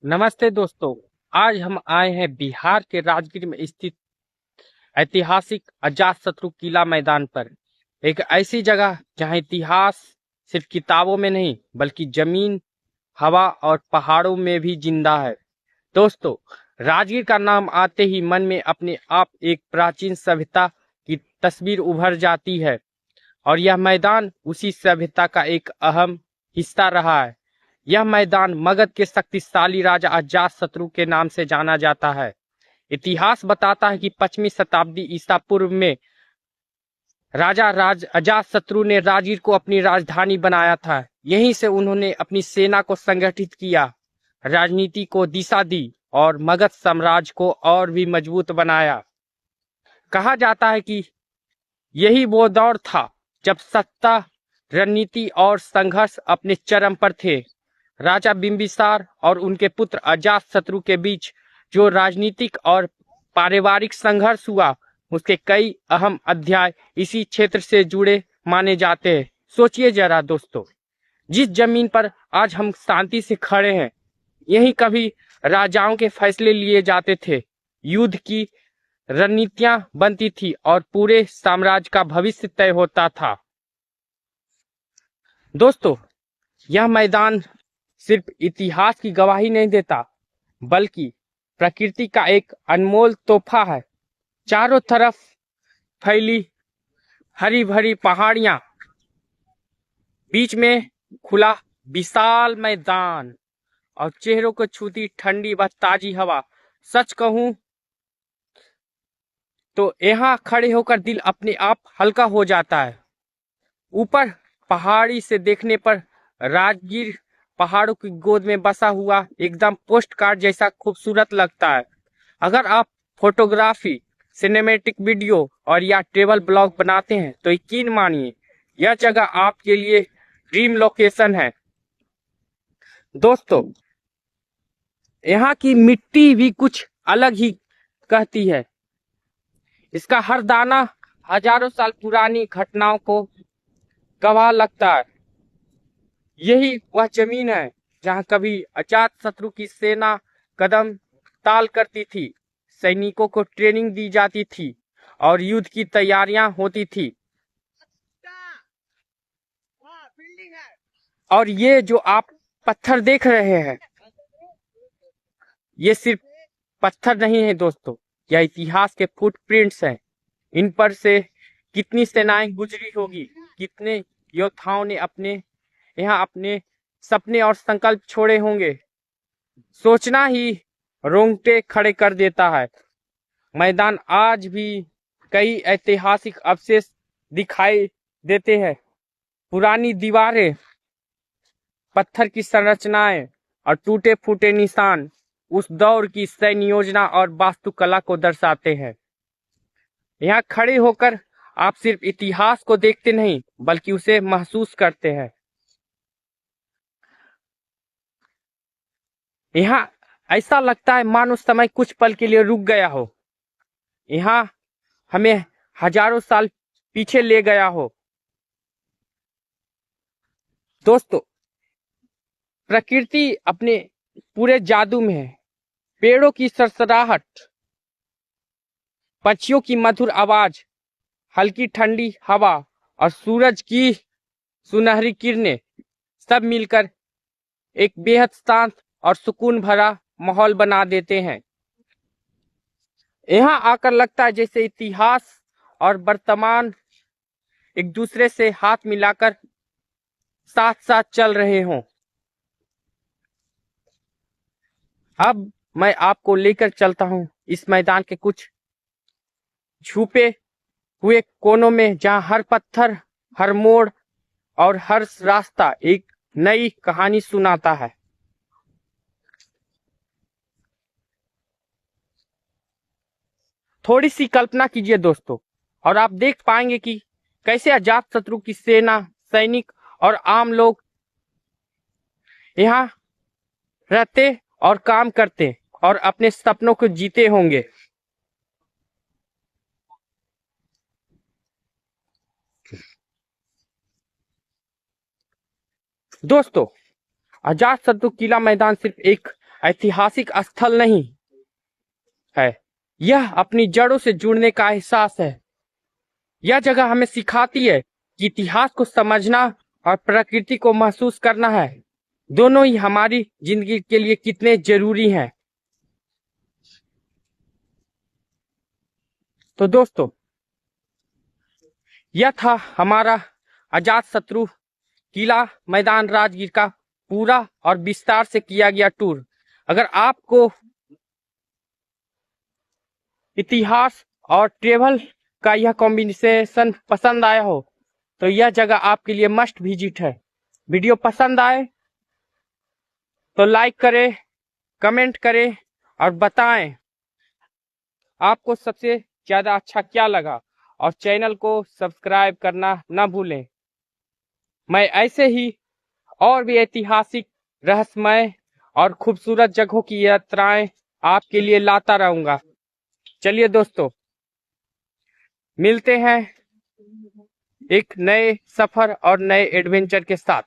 नमस्ते दोस्तों। आज हम आए हैं बिहार के राजगीर में स्थित ऐतिहासिक अजातशत्रु किला मैदान पर। एक ऐसी जगह जहां इतिहास सिर्फ किताबों में नहीं बल्कि जमीन, हवा और पहाड़ों में भी जिंदा है। दोस्तों, राजगीर का नाम आते ही मन में अपने आप एक प्राचीन सभ्यता की तस्वीर उभर जाती है और यह मैदान उसी सभ्यता का एक अहम हिस्सा रहा है। यह मैदान मगध के शक्तिशाली राजा अजातशत्रु के नाम से जाना जाता है। इतिहास बताता है कि 5वीं शताब्दी ईसा पूर्व में राजा अजातशत्रु ने राजगीर को अपनी राजधानी बनाया था। यहीं से उन्होंने अपनी सेना को संगठित किया, राजनीति को दिशा दी और मगध साम्राज्य को और भी मजबूत बनाया। कहा जाता है कि यही वो दौर था जब सत्ता, रणनीति और संघर्ष अपने चरम पर थे। राजा बिंबिसार और उनके पुत्र अजातशत्रु के बीच जो राजनीतिक और पारिवारिक संघर्ष हुआ, उसके कई अहम अध्याय इसी क्षेत्र से जुड़े माने जाते हैं। सोचिए जरा दोस्तों, जिस जमीन पर आज हम शांति से खड़े हैं, यही कभी राजाओं के फैसले लिए जाते थे, युद्ध की रणनीतियां बनती थी और पूरे साम्राज्य का भविष्य तय होता था। दोस्तों, यह मैदान सिर्फ इतिहास की गवाही नहीं देता बल्कि प्रकृति का एक अनमोल तोहफा है। चारों तरफ फैली हरी भरी पहाड़ियां, बीच में खुला विशाल मैदान और चेहरों को छूती ठंडी व ताजी हवा। सच कहूं तो यहाँ खड़े होकर दिल अपने आप हल्का हो जाता है। ऊपर पहाड़ी से देखने पर राजगीर पहाड़ों की गोद में बसा हुआ एकदम पोस्ट कार्ड जैसा खूबसूरत लगता है। अगर आप फोटोग्राफी, सिनेमैटिक वीडियो और या ट्रेवल ब्लॉग बनाते हैं तो यकीन मानिए यह जगह आपके लिए ड्रीम लोकेशन है। दोस्तों, यहाँ की मिट्टी भी कुछ अलग ही कहती है। इसका हर दाना हजारों साल पुरानी घटनाओं को गवाह लगता है। यही वह जमीन है जहां कभी अजातशत्रु की सेना कदम ताल करती थी, सैनिकों को ट्रेनिंग दी जाती थी और युद्ध की तैयारियां होती थी। और ये जो आप पत्थर देख रहे हैं, ये सिर्फ पत्थर नहीं है दोस्तों, यह इतिहास के फुटप्रिंट्स हैं। इन पर से कितनी सेनाएं गुजरी होगी, कितने योद्धाओं ने यहाँ अपने सपने और संकल्प छोड़े होंगे, सोचना ही रोंगटे खड़े कर देता है। मैदान आज भी कई ऐतिहासिक अवशेष दिखाई देते हैं। पुरानी दीवारें, पत्थर की संरचनाएं और टूटे फूटे निशान उस दौर की सैन्य योजना और वास्तुकला को दर्शाते हैं। यहाँ खड़े होकर आप सिर्फ इतिहास को देखते नहीं बल्कि उसे महसूस करते हैं। यहाँ ऐसा लगता है मानो समय कुछ पल के लिए रुक गया हो, यहाँ हमें हजारों साल पीछे ले गया हो। दोस्तों, प्रकृति अपने पूरे जादू में है। पेड़ों की सरसराहट, पक्षियों की मधुर आवाज, हल्की ठंडी हवा और सूरज की सुनहरी किरणें सब मिलकर एक बेहद शांत और सुकून भरा माहौल बना देते हैं। यहाँ आकर लगता है जैसे इतिहास और वर्तमान एक दूसरे से हाथ मिलाकर साथ साथ चल रहे हों। अब मैं आपको लेकर चलता हूं इस मैदान के कुछ छुपे हुए कोनों में, जहां हर पत्थर, हर मोड़ और हर रास्ता एक नई कहानी सुनाता है। थोड़ी सी कल्पना कीजिए दोस्तों, और आप देख पाएंगे कि कैसे अजातशत्रु की सेना, सैनिक और आम लोग यहाँ रहते और काम करते और अपने सपनों को जीते होंगे। दोस्तों, अजातशत्रु किला मैदान सिर्फ एक ऐतिहासिक स्थल नहीं है, यह अपनी जड़ों से जुड़ने का एहसास है। यह जगह हमें सिखाती है कि इतिहास को समझना और प्रकृति को महसूस करना है, दोनों ही हमारी जिंदगी के लिए कितने जरूरी हैं। तो दोस्तों, यह था हमारा अजातशत्रु किला मैदान राजगीर का पूरा और विस्तार से किया गया टूर। अगर आपको इतिहास और ट्रेवल का यह कॉम्बिनेशन पसंद आया हो तो यह जगह आपके लिए मस्ट विजिट है। वीडियो पसंद आए तो लाइक करें, कमेंट करें और बताएं आपको सबसे ज्यादा अच्छा क्या लगा, और चैनल को सब्सक्राइब करना ना भूलें। मैं ऐसे ही और भी ऐतिहासिक, रहस्यमय और खूबसूरत जगहों की यात्राएं आपके लिए लाता रहूंगा। चलिए दोस्तों, मिलते हैं एक नए सफर और नए एडवेंचर के साथ।